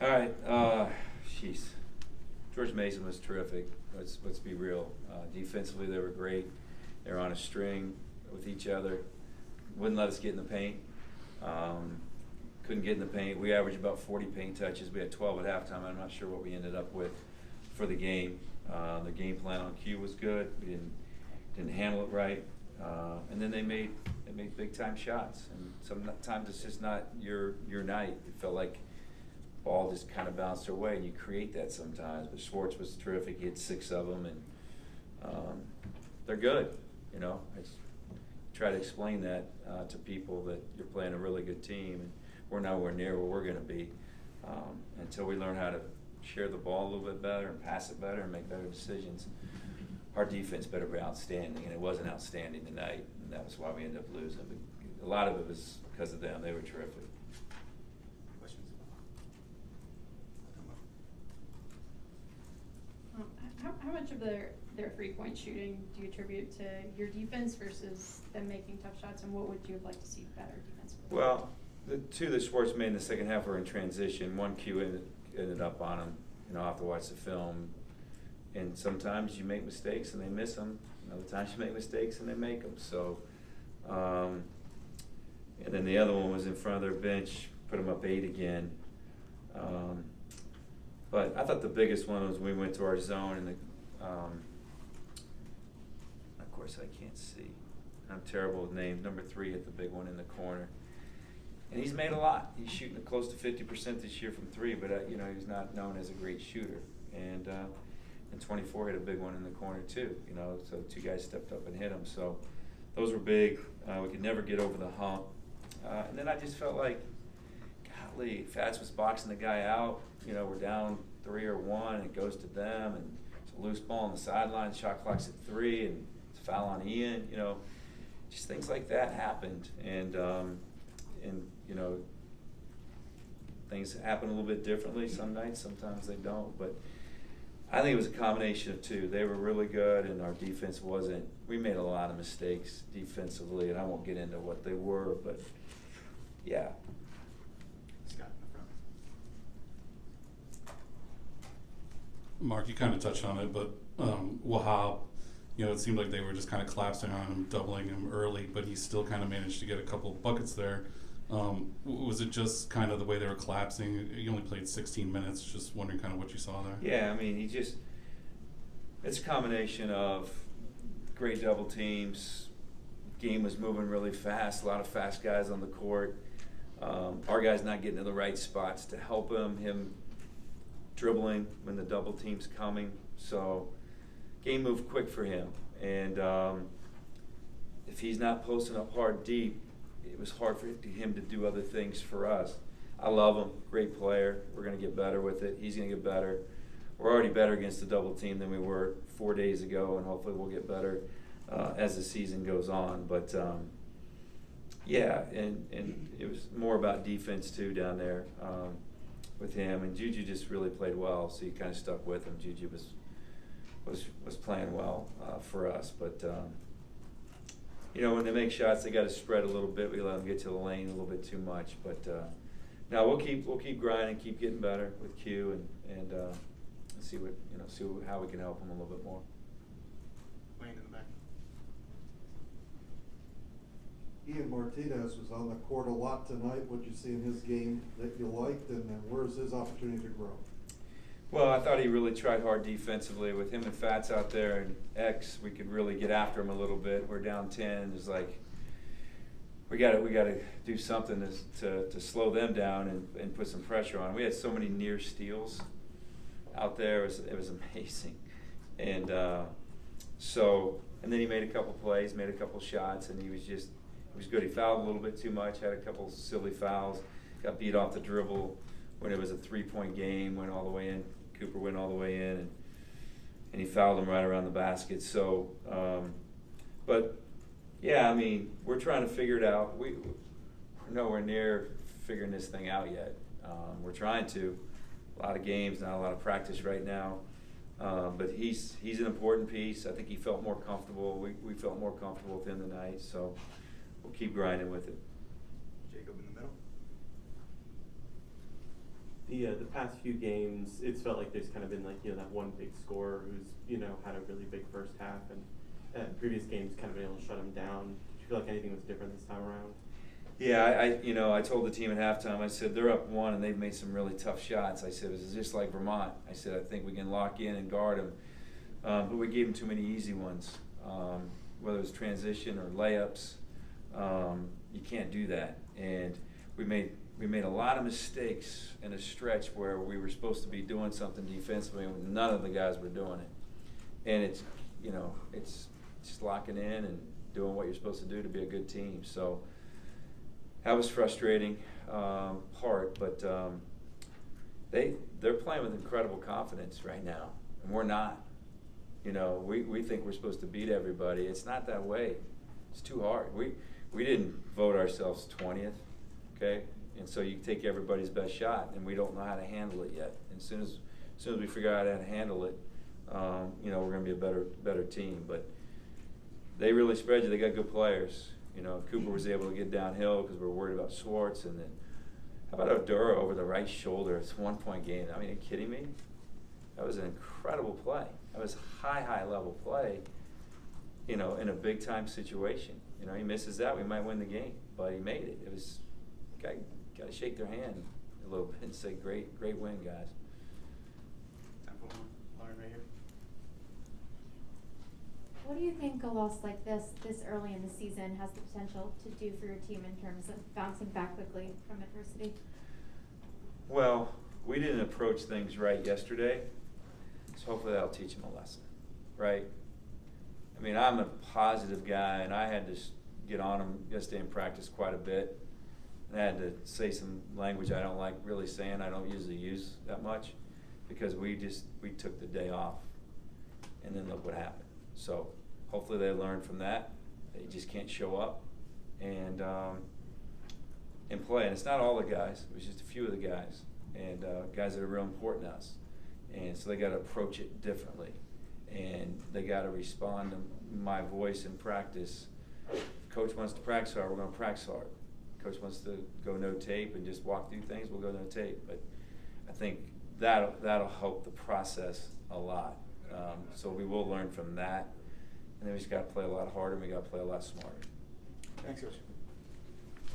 All right, jeez. George Mason was terrific. Let's be real. Defensively, they were great. They were on a string with each other. Wouldn't let us get in the paint. Couldn't get in the paint. We averaged about 40 paint touches. We had 12 at halftime. I'm not sure what we ended up with for the game. The game plan on cue was good. We didn't handle it right. And then they made big time shots. And sometimes it's just not your night. It felt like ball just kind of bounced our way, and you create that sometimes. But Schwartz was terrific. He had 6 of them, and they're good. You know, I try to explain that to people that you're playing a really good team, and we're nowhere near where we're going to be until we learn how to share the ball a little bit better and pass it better and make better decisions. Our defense better be outstanding, and it wasn't outstanding tonight, and that was why we ended up losing. But a lot of it was because of them. They were terrific. How much of their 3-point shooting do you attribute to your defense versus them making tough shots, and what would you have liked to see better defensively? Well, the 2 that Schwartz made in the second half were in transition. One cue ended up on him. You know, I'll have to watch the film. And sometimes you make mistakes and they miss them. And other times you make mistakes and they make them. So, and then the other one was in front of their bench, put them up 8 again. But I thought the biggest one was when we went to our zone, and of course I can't see. I'm terrible with names. Number 3 hit the big one in the corner. And he's made a lot. He's shooting close to 50% this year from 3, but you know, he's not known as a great shooter. And 24 hit a big one in the corner too. You know, so 2 guys stepped up and hit him. So those were big. We could never get over the hump. And then I just felt like, golly, Fats was boxing the guy out. You know, we're down 3 or 1, and it goes to them, and it's a loose ball on the sideline. Shot clock's at 3, and it's a foul on Ian. You know, just things like that happened, and you know, things happen a little bit differently some nights. Sometimes they don't, but I think it was a combination of 2. They were really good, and our defense wasn't. We made a lot of mistakes defensively, and I won't get into what they were, but yeah. Scott in the front. Mark, you kind of touched on it, but Wahab, you know, it seemed like they were just kind of collapsing on him, doubling him early, but he still kind of managed to get a couple of buckets there. Was it just kind of the way they were collapsing? You only played 16 minutes. Just wondering kind of what you saw there. Yeah, I mean, it's a combination of great double teams. Game was moving really fast. A lot of fast guys on the court. Our guys not getting to the right spots to help him dribbling when the double team's coming. So game moved quick for him. And if he's not posting up hard deep, it was hard for him to do other things for us. I love him, great player. We're going to get better with it. He's going to get better. We're already better against the double team than we were 4 days ago, and hopefully we'll get better as the season goes on. But yeah, and it was more about defense too down there with him. And Juju just really played well, so you kind of stuck with him. Juju was playing well for us, but. You know, when they make shots, they got to spread a little bit. We let them get to the lane a little bit too much, but no, we'll keep grinding, keep getting better with Q, and see how we can help them a little bit more. Wayne in the back. Ian Martinez was on the court a lot tonight. What did you see in his game that you liked, and then where's his opportunity to grow? Well, I thought he really tried hard defensively. With him and Fats out there and X, we could really get after him a little bit. We're down 10. It's like we got to do something to slow them down and put some pressure on. We had so many near steals out there. It was amazing. And and then he made a couple plays, made a couple shots, and he was good. He fouled a little bit too much, had a couple silly fouls, got beat off the dribble when it was a 3-point game, went all the way in. Cooper went all the way in, and he fouled him right around the basket. So, but yeah, I mean, we're trying to figure it out. We're nowhere near figuring this thing out yet. We're trying to. A lot of games, not a lot of practice right now. But he's an important piece. I think he felt more comfortable. We felt more comfortable with him tonight. So we'll keep grinding with it. Jacob in the middle. The past few games, it's felt like there's kind of been like, that one big scorer who's, had a really big first half, and previous games kind of been able to shut him down. Did you feel like anything was different this time around? Yeah, I told the team at halftime, I said, they're up 1 and they've made some really tough shots. I said, it's just like Vermont. I said, I think we can lock in and guard them. But we gave them too many easy ones, whether it was transition or layups. You can't do that. And we made a lot of mistakes in a stretch where we were supposed to be doing something defensively and none of the guys were doing it. And it's just locking in and doing what you're supposed to do to be a good team. So that was frustrating part, but they're playing with incredible confidence right now, and we're not. We think we're supposed to beat everybody. It's not that way. It's too hard. We didn't vote ourselves 20th, okay? And so you take everybody's best shot, and we don't know how to handle it yet. And as soon as we figure out how to handle it, we're going to be a better team. But they really spread you. They got good players. Cooper was able to get downhill because we're worried about Schwartz, and then how about Odura over the right shoulder? It's a 1-point game. I mean, are you kidding me? That was an incredible play. That was high level play. In a big time situation. He misses that, we might win the game, but he made it. It was got to shake their hand a little bit and say, great win, guys. Time for one. Lauren, right here. What do you think a loss like this early in the season has the potential to do for your team in terms of bouncing back quickly from adversity? Well, we didn't approach things right yesterday, so hopefully that'll teach them a lesson, right? I mean, I'm a positive guy, and I had to get on them yesterday in practice quite a bit. And I had to say some language I don't like really saying, I don't usually use that much, because we took the day off, and then look what happened. So hopefully they learn from that. They just can't show up and play. And it's not all the guys. It was just a few of the guys, and guys that are real important to us. And so they got to approach it differently. And they got to respond to my voice in practice. If Coach wants to practice hard, we're going to practice hard. Coach wants to go no tape and just walk through things, we'll go no tape. But I think that'll help the process a lot. So we will learn from that. And then we just got to play a lot harder, and we got to play a lot smarter. Thanks, Coach.